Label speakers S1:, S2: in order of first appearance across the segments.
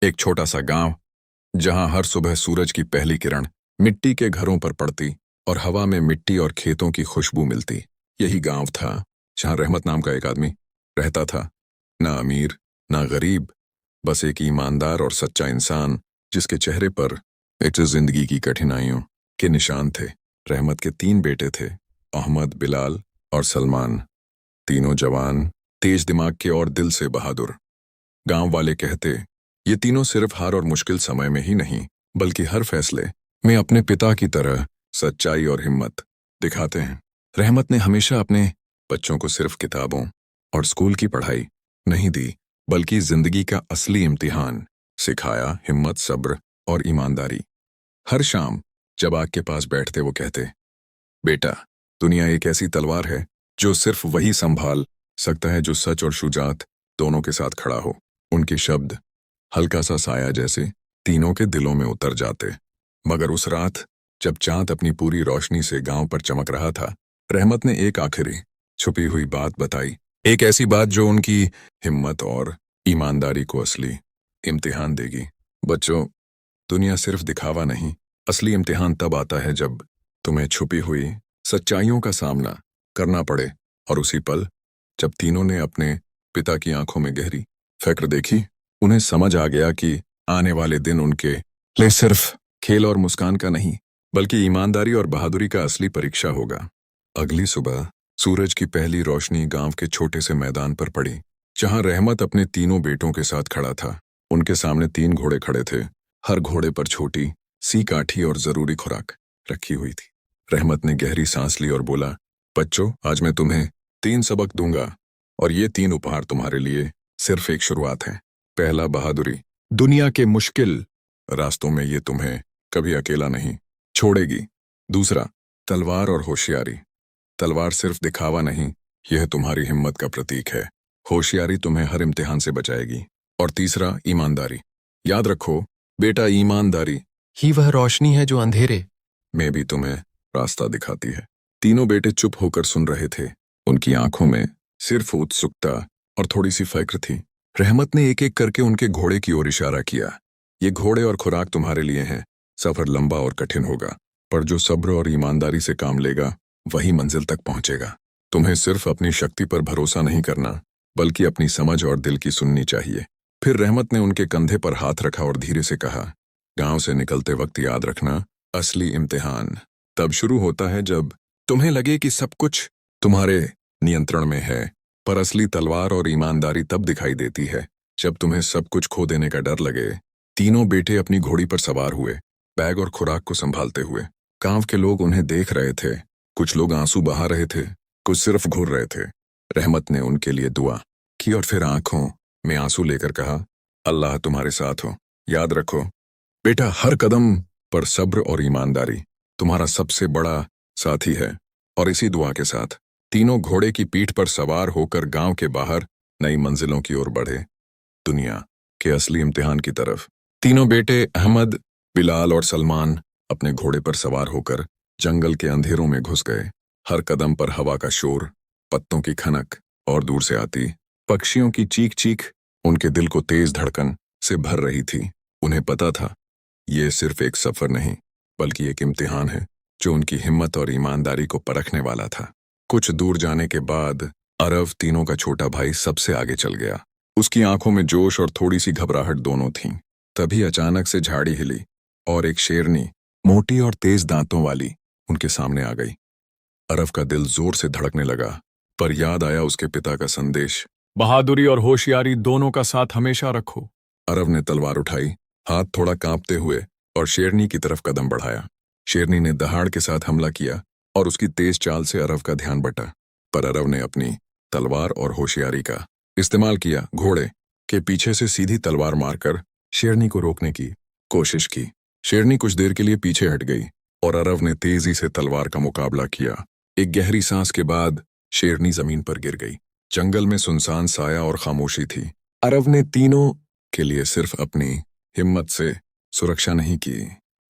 S1: एक छोटा सा गांव जहां हर सुबह सूरज की पहली किरण मिट्टी के घरों पर पड़ती और हवा में मिट्टी और खेतों की खुशबू मिलती। यही गांव था जहां रहमत नाम का एक आदमी रहता था। ना अमीर ना गरीब, बस एक ईमानदार और सच्चा इंसान जिसके चेहरे पर एक जिंदगी की कठिनाइयों के निशान थे। रहमत के 3 बेटे थे, अहमद, बिलाल और सलमान। तीनों जवान, तेज दिमाग के और दिल से बहादुर। गांव वाले कहते, ये तीनों सिर्फ हार और मुश्किल समय में ही नहीं बल्कि हर फैसले में अपने पिता की तरह सच्चाई और हिम्मत दिखाते हैं। रहमत ने हमेशा अपने बच्चों को सिर्फ किताबों और स्कूल की पढ़ाई नहीं दी बल्कि जिंदगी का असली इम्तिहान सिखाया, हिम्मत, सब्र और ईमानदारी। हर शाम जब आग के पास बैठते वो कहते, बेटा, दुनिया एक ऐसी तलवार है जो सिर्फ वही संभाल सकता है जो सच और शुजात दोनों के साथ खड़ा हो। उनके शब्द हल्का सा साया जैसे तीनों के दिलों में उतर जाते। मगर उस रात जब चांद अपनी पूरी रोशनी से गांव पर चमक रहा था, रहमत ने एक आखिरी छुपी हुई बात बताई। एक ऐसी बात जो उनकी हिम्मत और ईमानदारी को असली इम्तिहान देगी। बच्चों, दुनिया सिर्फ दिखावा नहीं, असली इम्तिहान तब आता है जब तुम्हें छुपी हुई सच्चाइयों का सामना करना पड़े। और उसी पल जब तीनों ने अपने पिता की आंखों में गहरी फिक्र देखी, उन्हें समझ आ गया कि आने वाले दिन उनके लिए सिर्फ खेल और मुस्कान का नहीं बल्कि ईमानदारी और बहादुरी का असली परीक्षा होगा। अगली सुबह सूरज की पहली रोशनी गांव के छोटे से मैदान पर पड़ी जहां रहमत अपने तीनों बेटों के साथ खड़ा था। उनके सामने 3 घोड़े खड़े थे, हर घोड़े पर छोटी सी काठी और जरूरी खुराक रखी हुई थी। रहमत ने गहरी सांस ली और बोला, बच्चों, आज मैं तुम्हें 3 सबक दूंगा और ये 3 उपहार तुम्हारे लिए सिर्फ एक शुरुआत है। पहला, बहादुरी। दुनिया के मुश्किल रास्तों में ये तुम्हें कभी अकेला नहीं छोड़ेगी। दूसरा, तलवार और होशियारी। तलवार सिर्फ दिखावा नहीं, यह तुम्हारी हिम्मत का प्रतीक है। होशियारी तुम्हें हर इम्तिहान से बचाएगी। और तीसरा, ईमानदारी। याद रखो बेटा, ईमानदारी ही वह रोशनी है जो अंधेरे में भी तुम्हें रास्ता दिखाती है। तीनों बेटे चुप होकर सुन रहे थे। उनकी आंखों में सिर्फ उत्सुकता और थोड़ी सी फिक्र थी। रहमत ने एक एक करके उनके घोड़े की ओर इशारा किया। ये घोड़े और खुराक तुम्हारे लिए हैं। सफर लंबा और कठिन होगा, पर जो सब्र और ईमानदारी से काम लेगा वही मंजिल तक पहुंचेगा। तुम्हें सिर्फ अपनी शक्ति पर भरोसा नहीं करना बल्कि अपनी समझ और दिल की सुननी चाहिए। फिर रहमत ने उनके कंधे पर हाथ रखा और धीरे से कहा, गांव से निकलते वक्त याद रखना, असली इम्तिहान तब शुरू होता है जब तुम्हें लगे कि सब कुछ तुम्हारे नियंत्रण में है, पर असली तलवार और ईमानदारी तब दिखाई देती है जब तुम्हें सब कुछ खो देने का डर लगे। तीनों बेटे अपनी घोड़ी पर सवार हुए, बैग और खुराक को संभालते हुए। गांव के लोग उन्हें देख रहे थे। कुछ लोग आंसू बहा रहे थे, कुछ सिर्फ घूर रहे थे। रहमत ने उनके लिए दुआ की और फिर आंखों में आंसू लेकर कहा, अल्लाह तुम्हारे साथ हो। याद रखो बेटा, हर कदम पर सब्र और ईमानदारी तुम्हारा सबसे बड़ा साथी है। और इसी दुआ के साथ तीनों घोड़े की पीठ पर सवार होकर गांव के बाहर नई मंजिलों की ओर बढ़े, दुनिया के असली इम्तिहान की तरफ। तीनों बेटे अहमद, बिलाल और सलमान अपने घोड़े पर सवार होकर जंगल के अंधेरों में घुस गए। हर कदम पर हवा का शोर, पत्तों की खनक और दूर से आती पक्षियों की चीख चीख उनके दिल को तेज धड़कन से भर रही थी। उन्हें पता था ये सिर्फ एक सफर नहीं बल्कि एक इम्तिहान है जो उनकी हिम्मत और ईमानदारी को परखने वाला था। कुछ दूर जाने के बाद अरव, तीनों का छोटा भाई, सबसे आगे चल गया। उसकी आंखों में जोश और थोड़ी सी घबराहट दोनों थीं। तभी अचानक से झाड़ी हिली और एक शेरनी, मोटी और तेज दांतों वाली, उनके सामने आ गई। अरव का दिल जोर से धड़कने लगा, पर याद आया उसके पिता का संदेश, बहादुरी और होशियारी दोनों का साथ हमेशा रखो। अरव ने तलवार उठाई, हाथ थोड़ा कांपते हुए, और शेरनी की तरफ कदम बढ़ाया। शेरनी ने दहाड़ के साथ हमला किया और उसकी तेज चाल से अरव का ध्यान बटा। पर अरव ने अपनी तलवार और होशियारी का इस्तेमाल किया। घोड़े के पीछे से सीधी तलवार मारकर शेरनी को रोकने की कोशिश की। शेरनी कुछ देर के लिए पीछे हट गई और अरव ने तेजी से तलवार का मुकाबला किया। एक गहरी सांस के बाद शेरनी जमीन पर गिर गई। जंगल में सुनसान साया और खामोशी थी। अरव ने तीनों के लिए सिर्फ अपनी हिम्मत से सुरक्षा नहीं की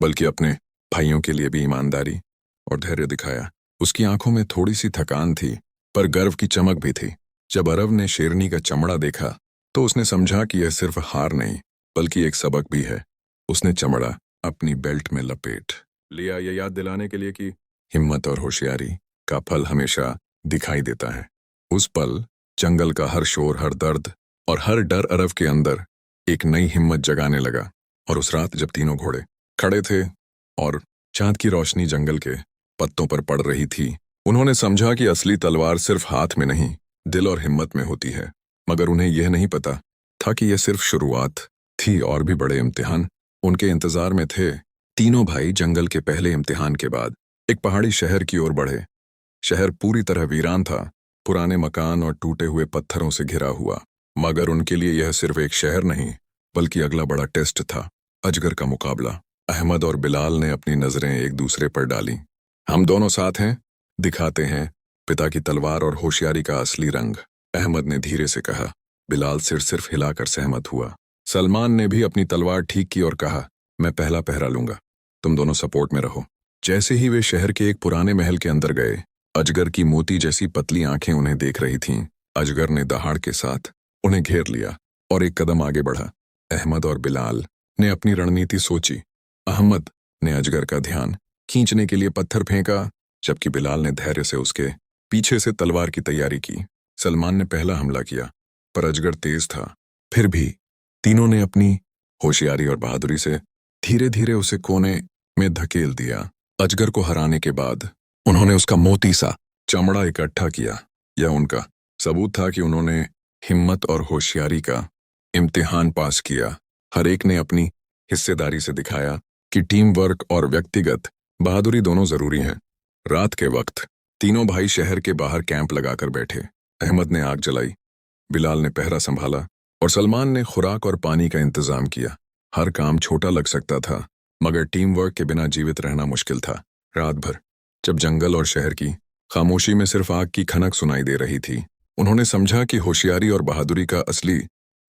S1: बल्कि अपने भाइयों के लिए भी ईमानदारी और धैर्य दिखाया। उसकी आंखों में थोड़ी सी थकान थी, पर गर्व की चमक भी थी। जब अरव ने शेरनी का चमड़ा देखा तो उसने समझा कि यह सिर्फ हार नहीं बल्कि एक सबक भी है। उसने चमड़ा अपनी बेल्ट में लपेट लिया, ये याद दिलाने के लिए कि हिम्मत और होशियारी का फल हमेशा दिखाई देता है। उस पल जंगल का हर शोर, हर दर्द और हर डर अरब के अंदर एक नई हिम्मत जगाने लगा। और उस रात जब तीनों घोड़े खड़े थे और चांद की रोशनी जंगल के पत्तों पर पड़ रही थी, उन्होंने समझा कि असली तलवार सिर्फ हाथ में नहीं, दिल और हिम्मत में होती है। मगर उन्हें यह नहीं पता था कि यह सिर्फ शुरुआत थी और भी बड़े इम्तिहान उनके इंतजार में थे। तीनों भाई जंगल के पहले इम्तिहान के बाद एक पहाड़ी शहर की ओर बढ़े। शहर पूरी तरह वीरान था, पुराने मकान और टूटे हुए पत्थरों से घिरा हुआ। मगर उनके लिए यह सिर्फ एक शहर नहीं, बल्कि अगला बड़ा टेस्ट था, अजगर का मुकाबला। अहमद और बिलाल ने अपनी नजरें एक दूसरे पर डाली। हम दोनों साथ हैं, दिखाते हैं पिता की तलवार और होशियारी का असली रंग, अहमद ने धीरे से कहा। बिलाल सिर्फ हिलाकर सहमत हुआ। सलमान ने भी अपनी तलवार ठीक की और कहा, मैं पहला पहरा लूंगा, तुम दोनों सपोर्ट में रहो। जैसे ही वे शहर के एक पुराने महल के अंदर गए, अजगर की मोती जैसी पतली आंखें उन्हें देख रही थीं। अजगर ने दहाड़ के साथ उन्हें घेर लिया और एक कदम आगे बढ़ा। अहमद और बिलाल ने अपनी रणनीति सोची। अहमद ने अजगर का ध्यान खींचने के लिए पत्थर फेंका, जबकि बिलाल ने धैर्य से उसके पीछे से तलवार की तैयारी की। सलमान ने पहला हमला किया, पर अजगर तेज था। फिर भी तीनों ने अपनी होशियारी और बहादुरी से धीरे धीरे उसे कोने में धकेल दिया। अजगर को हराने के बाद उन्होंने उसका मोती सा चमड़ा इकट्ठा किया। यह उनका सबूत था कि उन्होंने हिम्मत और होशियारी का इम्तिहान पास किया। हर एक ने अपनी हिस्सेदारी से दिखाया कि टीम वर्क और व्यक्तिगत बहादुरी दोनों जरूरी हैं। रात के वक्त तीनों भाई शहर के बाहर कैंप लगाकर बैठे। अहमद ने आग जलाई, बिलाल ने पहरा संभाला और सलमान ने खुराक और पानी का इंतजाम किया। हर काम छोटा लग सकता था, मगर टीम वर्क के बिना जीवित रहना मुश्किल था। रात भर जब जंगल और शहर की खामोशी में सिर्फ आग की खनक सुनाई दे रही थी, उन्होंने समझा कि होशियारी और बहादुरी का असली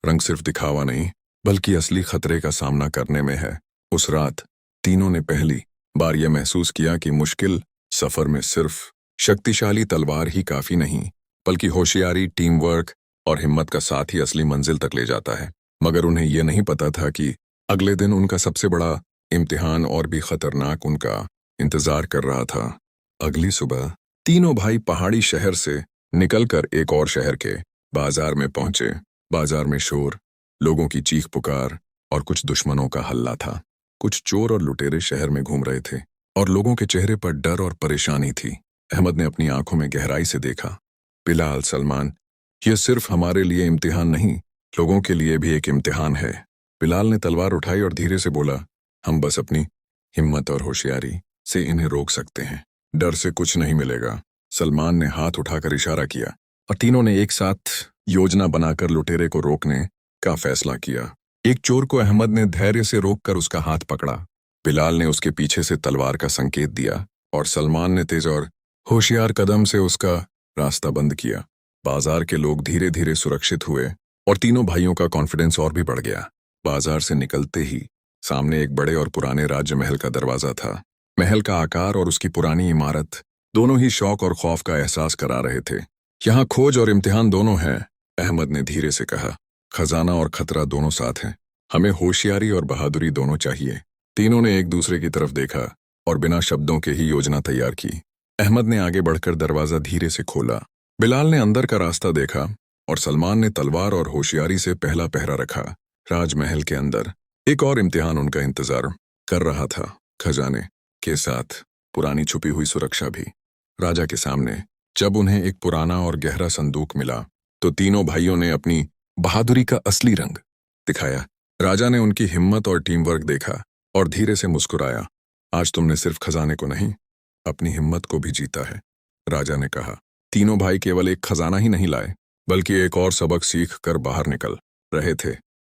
S1: रंग सिर्फ दिखावा नहीं, बल्कि असली खतरे का सामना करने में है। उस रात तीनों ने पहली बार यह महसूस किया कि मुश्किल सफर में सिर्फ शक्तिशाली तलवार ही काफी नहीं, बल्कि होशियारी, टीम वर्क और हिम्मत का साथ ही असली मंजिल तक ले जाता है। मगर उन्हें यह नहीं पता था कि अगले दिन उनका सबसे बड़ा इम्तिहान और भी खतरनाक उनका इंतजार कर रहा था। अगली सुबह तीनों भाई पहाड़ी शहर से निकलकर एक और शहर के बाजार में पहुंचे। बाजार में शोर, लोगों की चीख पुकार और कुछ दुश्मनों का हल्ला था। कुछ चोर और लुटेरे शहर में घूम रहे थे और लोगों के चेहरे पर डर और परेशानी थी। अहमद ने अपनी आंखों में गहराई से देखा। बिलाल, सलमान, यह सिर्फ हमारे लिए इम्तिहान नहीं, लोगों के लिए भी एक इम्तिहान है। बिलाल ने तलवार उठाई और धीरे से बोला, हम बस अपनी हिम्मत और होशियारी से इन्हें रोक सकते हैं, डर से कुछ नहीं मिलेगा। सलमान ने हाथ उठाकर इशारा किया और तीनों ने एक साथ योजना बनाकर लुटेरे को रोकने का फैसला किया। एक चोर को अहमद ने धैर्य से रोककर उसका हाथ पकड़ा। बिलाल ने उसके पीछे से तलवार का संकेत दिया और सलमान ने तेज और होशियार कदम से उसका रास्ता बंद किया। बाजार के लोग धीरे धीरे सुरक्षित हुए और तीनों भाइयों का कॉन्फिडेंस और भी बढ़ गया। बाजार से निकलते ही सामने एक बड़े और पुराने राजमहल का दरवाजा था। महल का आकार और उसकी पुरानी इमारत दोनों ही शौक और खौफ का एहसास करा रहे थे। यहाँ खोज और इम्तिहान दोनों हैं, अहमद ने धीरे से कहा। खजाना और खतरा दोनों साथ हैं, हमें होशियारी और बहादुरी दोनों चाहिए। तीनों ने एक दूसरे की तरफ देखा और बिना शब्दों के ही योजना तैयार की। अहमद ने आगे बढ़कर दरवाजा धीरे से खोला। बिलाल ने अंदर का रास्ता देखा और सलमान ने तलवार और होशियारी से पहला पहरा रखा। राजमहल के अंदर एक और इम्तिहान उनका इंतजार कर रहा था, खजाने के साथ पुरानी छुपी हुई सुरक्षा भी। राजा के सामने जब उन्हें एक पुराना और गहरा संदूक मिला, तो तीनों भाइयों ने अपनी बहादुरी का असली रंग दिखाया। राजा ने उनकी हिम्मत और टीम वर्क देखा और धीरे से मुस्कुराया। आज तुमने सिर्फ खजाने को नहीं, अपनी हिम्मत को भी जीता है, राजा ने कहा। तीनों भाई केवल एक खजाना ही नहीं लाए, बल्कि एक और सबक सीख कर बाहर निकल रहे थे।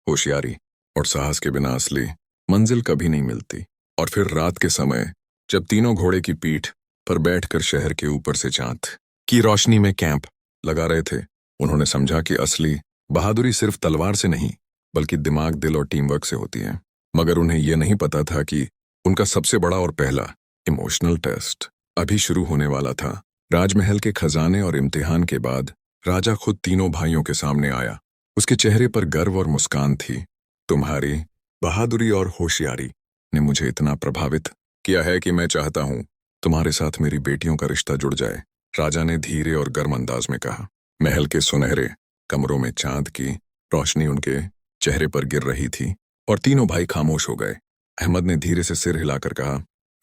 S1: होशियारी और साहस के बिना असली मंजिल कभी नहीं मिलती। और फिर रात के समय जब तीनों घोड़े की पीठ पर बैठकर शहर के ऊपर से चांद की रोशनी में कैंप लगा रहे थे, उन्होंने समझा कि असली बहादुरी सिर्फ तलवार से नहीं, बल्कि दिमाग, दिल और टीम वर्क से होती है। मगर उन्हें यह नहीं पता था कि उनका सबसे बड़ा और पहला इमोशनल टेस्ट अभी शुरू होने वाला था। राजमहल के खजाने और इम्तिहान के बाद राजा खुद तीनों भाइयों के सामने आया। उसके चेहरे पर गर्व और मुस्कान थी। तुम्हारी बहादुरी और होशियारी ने मुझे इतना प्रभावित किया है कि मैं चाहता हूं तुम्हारे साथ मेरी बेटियों का रिश्ता जुड़ जाए, राजा ने धीरे और गर्म अंदाज में कहा। महल के सुनहरे कमरों में चांद की रोशनी उनके चेहरे पर गिर रही थी और तीनों भाई खामोश हो गए। अहमद ने धीरे से सिर हिलाकर कहा,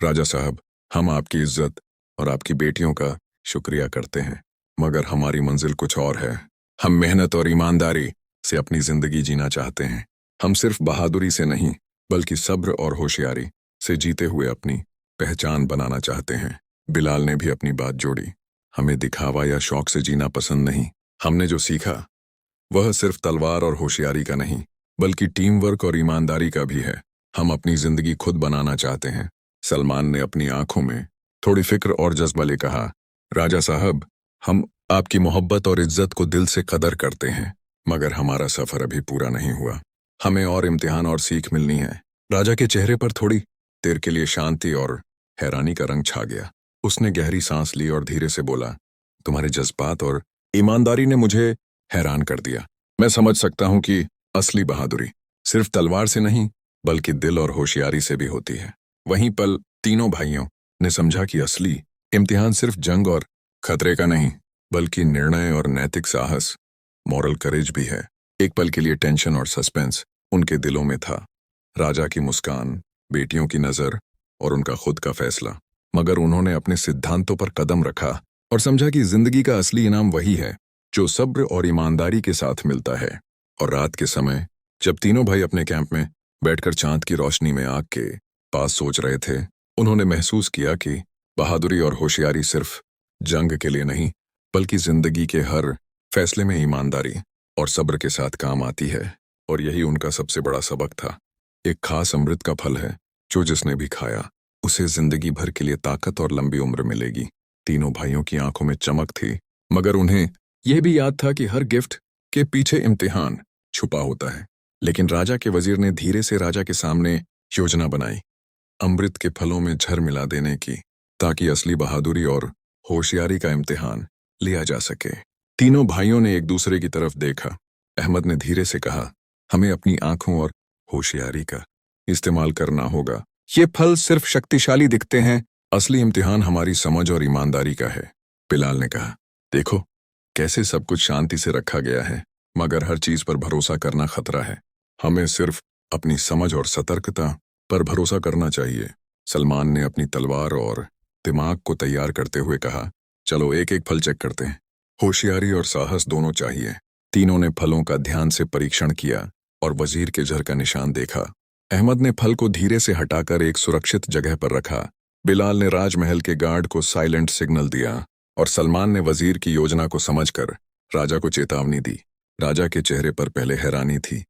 S1: राजा साहब, हम आपकी इज्जत और आपकी बेटियों का शुक्रिया करते हैं, मगर हमारी मंजिल कुछ और है। हम मेहनत और ईमानदारी से अपनी जिंदगी जीना चाहते हैं। हम सिर्फ बहादुरी से नहीं, बल्कि सब्र और होशियारी से जीते हुए अपनी पहचान बनाना चाहते हैं। बिलाल ने भी अपनी बात जोड़ी। हमें दिखावा या शौक से जीना पसंद नहीं। हमने जो सीखा वह सिर्फ तलवार और होशियारी का नहीं, बल्कि टीम वर्क और ईमानदारी का भी है। हम अपनी जिंदगी खुद बनाना चाहते हैं। सलमान ने अपनी आंखों में थोड़ी फिक्र और जज्बा ले कहा, राजा साहब, हम आपकी मोहब्बत और इज्जत को दिल से कदर करते हैं, मगर हमारा सफर अभी पूरा नहीं हुआ। हमें और इम्तिहान और सीख मिलनी है। राजा के चेहरे पर थोड़ी देर के लिए शांति और हैरानी का रंग छा गया। उसने गहरी सांस ली और धीरे से बोला, तुम्हारे जज्बात और ईमानदारी ने मुझे हैरान कर दिया। मैं समझ सकता हूं कि असली बहादुरी सिर्फ तलवार से नहीं, बल्कि दिल और होशियारी से भी होती है। वहीं पल तीनों भाइयों ने समझा कि असली इम्तिहान सिर्फ जंग और खतरे का नहीं, बल्कि निर्णय और नैतिक साहस, मॉरल करेज भी है। एक पल के लिए टेंशन और सस्पेंस उनके दिलों में था। राजा की मुस्कान, बेटियों की नजर और उनका खुद का फैसला, मगर उन्होंने अपने सिद्धांतों पर कदम रखा और समझा कि जिंदगी का असली इनाम वही है जो सब्र और ईमानदारी के साथ मिलता है। और रात के समय जब तीनों भाई अपने कैंप में बैठकर चांद की रोशनी में आग के पास सोच रहे थे, उन्होंने महसूस किया कि बहादुरी और होशियारी सिर्फ जंग के लिए नहीं, बल्कि जिंदगी के हर फैसले में ईमानदारी और सब्र के साथ काम आती है। और यही उनका सबसे बड़ा सबक था। एक खास अमृत का फल है जो जिसने भी खाया उसे जिंदगी भर के लिए ताकत और लंबी उम्र मिलेगी। तीनों भाइयों की आंखों में चमक थी, मगर उन्हें यह भी याद था कि हर गिफ्ट के पीछे इम्तिहान छुपा होता है। लेकिन राजा के वजीर ने धीरे से राजा के सामने योजना बनाई, अमृत के फलों में झर मिला देने की, ताकि असली बहादुरी और होशियारी का इम्तिहान लिया जा सके। तीनों भाइयों ने एक दूसरे की तरफ देखा। अहमद ने धीरे से कहा, हमें अपनी आंखों और होशियारी का इस्तेमाल करना होगा। ये फल सिर्फ शक्तिशाली दिखते हैं, असली इम्तिहान हमारी समझ और ईमानदारी का है। बिलाल ने कहा, देखो कैसे सब कुछ शांति से रखा गया है, मगर हर चीज पर भरोसा करना खतरा है। हमें सिर्फ अपनी समझ और सतर्कता पर भरोसा करना चाहिए। सलमान ने अपनी तलवार और दिमाग को तैयार करते हुए कहा, चलो एक एक फल चेक करते हैं। होशियारी और साहस दोनों चाहिए। तीनों ने फलों का ध्यान से परीक्षण किया और वजीर के झर का निशान देखा। अहमद ने फल को धीरे से हटाकर एक सुरक्षित जगह पर रखा। बिलाल ने राजमहल के गार्ड को साइलेंट सिग्नल दिया और सलमान ने वजीर की योजना को समझकर राजा को चेतावनी दी। राजा के चेहरे पर पहले हैरानी थी,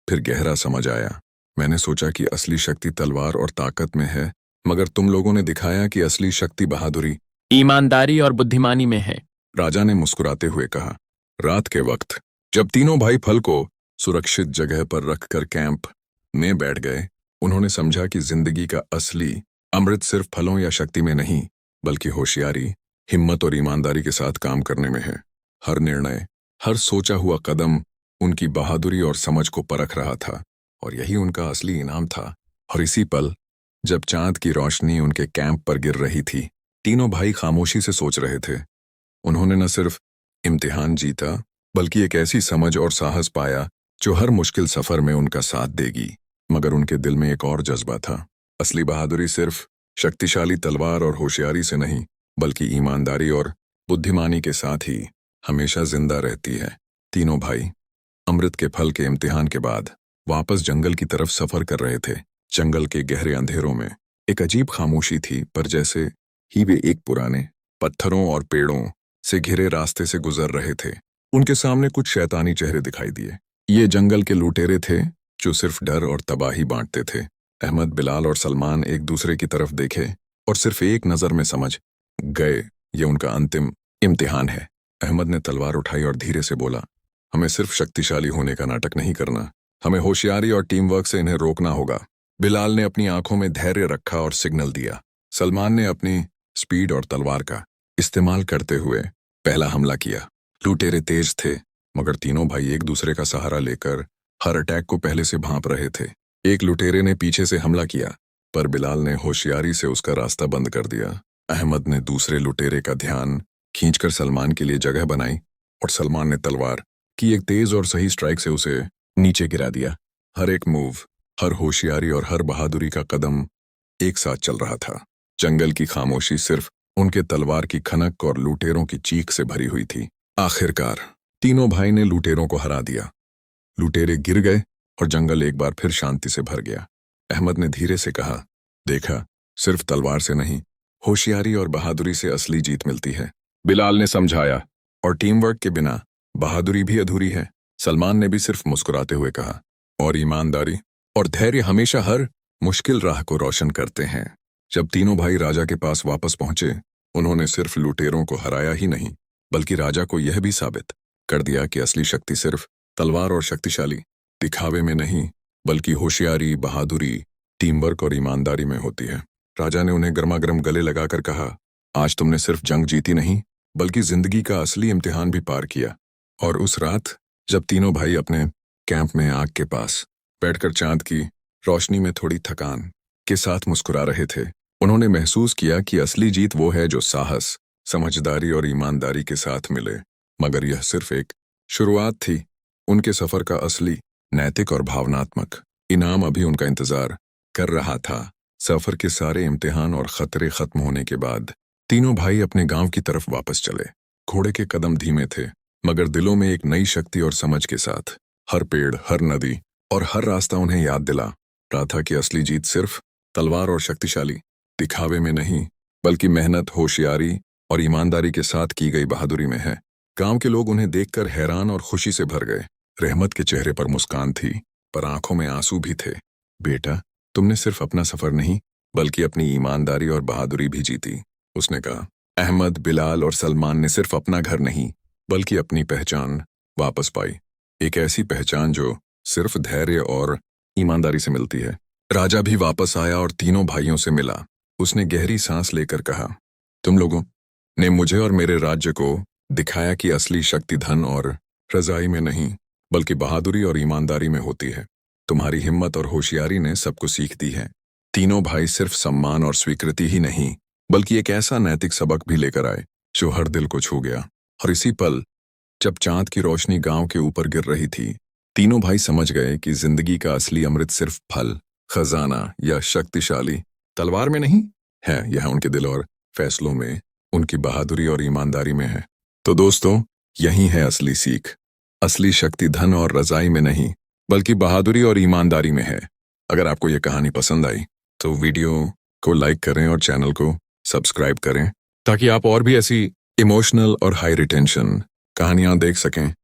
S1: फिर गहरा समझ आया। मैंने सोचा कि असली शक्ति तलवार और ताकत में है, मगर तुम लोगों ने दिखाया कि असली शक्ति बहादुरी,
S2: ईमानदारी और बुद्धिमानी में है।
S1: राजा ने मुस्कुराते हुए कहा। रात के वक्त जब तीनों भाई फल को सुरक्षित जगह पर रखकर कैंप में बैठ गए, उन्होंने समझा कि जिंदगी का असली अमृत सिर्फ फलों या शक्ति में नहीं, बल्कि होशियारी, हिम्मत और ईमानदारी के साथ काम करने में है। हर निर्णय, हर सोचा हुआ कदम उनकी बहादुरी और समझ को परख रहा था, और यही उनका असली इनाम था। और इसी पल जब चांद की रोशनी उनके कैंप पर गिर रही थी, तीनों भाई खामोशी से सोच रहे थे। उन्होंने न सिर्फ इम्तिहान जीता, बल्कि एक ऐसी समझ और साहस पाया जो हर मुश्किल सफर में उनका साथ देगी। मगर उनके दिल में एक और जज्बा था। असली बहादुरी सिर्फ शक्तिशाली तलवार और होशियारी से नहीं, बल्कि ईमानदारी और बुद्धिमानी के साथ ही हमेशा जिंदा रहती है। तीनों भाई अमृत के फल के इम्तिहान के बाद वापस जंगल की तरफ सफर कर रहे थे। जंगल के गहरे अंधेरों में एक अजीब खामोशी थी, पर जैसे ही वे एक पुराने पत्थरों और पेड़ों से घिरे रास्ते से गुजर रहे थे, उनके सामने कुछ शैतानी चेहरे दिखाई दिए। ये जंगल के लुटेरे थे जो सिर्फ डर और तबाही बांटते थे। अहमद, बिलाल और सलमान एक दूसरे की तरफ देखे और सिर्फ एक नजर में समझ गए, ये उनका अंतिम इम्तिहान है। अहमद ने तलवार उठाई और धीरे से बोला, हमें सिर्फ शक्तिशाली होने का नाटक नहीं करना, हमें होशियारी और टीम वर्क से इन्हें रोकना होगा। बिलाल ने अपनी आंखों में धैर्य रखा और सिग्नल दिया। सलमान ने अपनी स्पीड और तलवार का इस्तेमाल करते हुए पहला हमला किया। लुटेरे तेज थे, मगर तीनों भाई एक दूसरे का सहारा लेकर हर अटैक को पहले से भांप रहे थे। एक लुटेरे ने पीछे से हमला किया, पर बिलाल ने होशियारी से उसका रास्ता बंद कर दिया। अहमद ने दूसरे लुटेरे का ध्यान खींचकर सलमान के लिए जगह बनाई और सलमान ने तलवार की एक तेज और सही स्ट्राइक से उसे नीचे गिरा दिया। हर एक मूव, हर होशियारी और हर बहादुरी का कदम एक साथ चल रहा था। जंगल की खामोशी सिर्फ उनके तलवार की खनक और लुटेरों की चीख से भरी हुई थी। आखिरकार तीनों भाई ने लुटेरों को हरा दिया। लुटेरे गिर गए और जंगल एक बार फिर शांति से भर गया। अहमद ने धीरे से कहा, देखा, सिर्फ तलवार से नहीं, होशियारी और बहादुरी से असली जीत मिलती है। बिलाल ने समझाया, और टीम वर्क के बिना बहादुरी भी अधूरी है। सलमान ने भी सिर्फ मुस्कुराते हुए कहा, और ईमानदारी और धैर्य हमेशा हर मुश्किल राह को रोशन करते हैं। जब तीनों भाई राजा के पास वापस पहुंचे, उन्होंने सिर्फ लुटेरों को हराया ही नहीं, बल्कि राजा को यह भी साबित कर दिया कि असली शक्ति सिर्फ तलवार और शक्तिशाली दिखावे में नहीं, बल्कि होशियारी, बहादुरी, टीम वर्क और ईमानदारी में होती है। राजा ने उन्हें गर्मागर्म गले लगाकर कहा, आज तुमने सिर्फ जंग जीती नहीं, बल्कि जिंदगी का असली इम्तिहान भी पार किया। और उस रात जब तीनों भाई अपने कैंप में आग के पास बैठकर चांद की रोशनी में थोड़ी थकान के साथ मुस्कुरा रहे थे, उन्होंने महसूस किया कि असली जीत वो है जो साहस, समझदारी और ईमानदारी के साथ मिले। मगर यह सिर्फ एक शुरुआत थी। उनके सफर का असली नैतिक और भावनात्मक इनाम अभी उनका इंतजार कर रहा था। सफर के सारे इम्तिहान और खतरे खत्म होने के बाद तीनों भाई अपने गांव की तरफ वापस चले। घोड़े के कदम धीमे थे, मगर दिलों में एक नई शक्ति और समझ के साथ। हर पेड़, हर नदी और हर रास्ता उन्हें याद दिला रहा था कि असली जीत सिर्फ तलवार और शक्तिशाली दिखावे में नहीं, बल्कि मेहनत, होशियारी और ईमानदारी के साथ की गई बहादुरी में है। गांव के लोग उन्हें देखकर हैरान और खुशी से भर गए। रहमत के चेहरे पर मुस्कान थी, पर आंखों में आंसू भी थे। बेटा, तुमने सिर्फ अपना सफर नहीं, बल्कि अपनी ईमानदारी और बहादुरी भी जीती, उसने कहा। अहमद, बिलाल और सलमान ने सिर्फ अपना घर नहीं, बल्कि अपनी पहचान वापस पाई। एक ऐसी पहचान जो सिर्फ धैर्य और ईमानदारी से मिलती है। राजा भी वापस आया और तीनों भाइयों से मिला। उसने गहरी सांस लेकर कहा, तुम लोगों ने मुझे और मेरे राज्य को दिखाया कि असली शक्ति धन और रजाई में नहीं, बल्कि बहादुरी और ईमानदारी में होती है। तुम्हारी हिम्मत और होशियारी ने सबको सीख दी है। तीनों भाई सिर्फ सम्मान और स्वीकृति ही नहीं, बल्कि एक ऐसा नैतिक सबक भी लेकर आए जो हर दिल को छू गया। और इसी पल जब चांद की रोशनी गांव के ऊपर गिर रही थी, तीनों भाई समझ गए कि जिंदगी का असली अमृत सिर्फ फल, खजाना या शक्तिशाली तलवार में नहीं है, यह उनके दिल और फैसलों में, उनकी बहादुरी और ईमानदारी में है। तो दोस्तों, यही है असली सीख। असली शक्ति धन और रजाई में नहीं, बल्कि बहादुरी और ईमानदारी में है। अगर आपको यह कहानी पसंद आई तो वीडियो को लाइक करें और चैनल को सब्सक्राइब करें, ताकि आप और भी ऐसी इमोशनल और हाई रिटेंशन कहानियां देख सकें।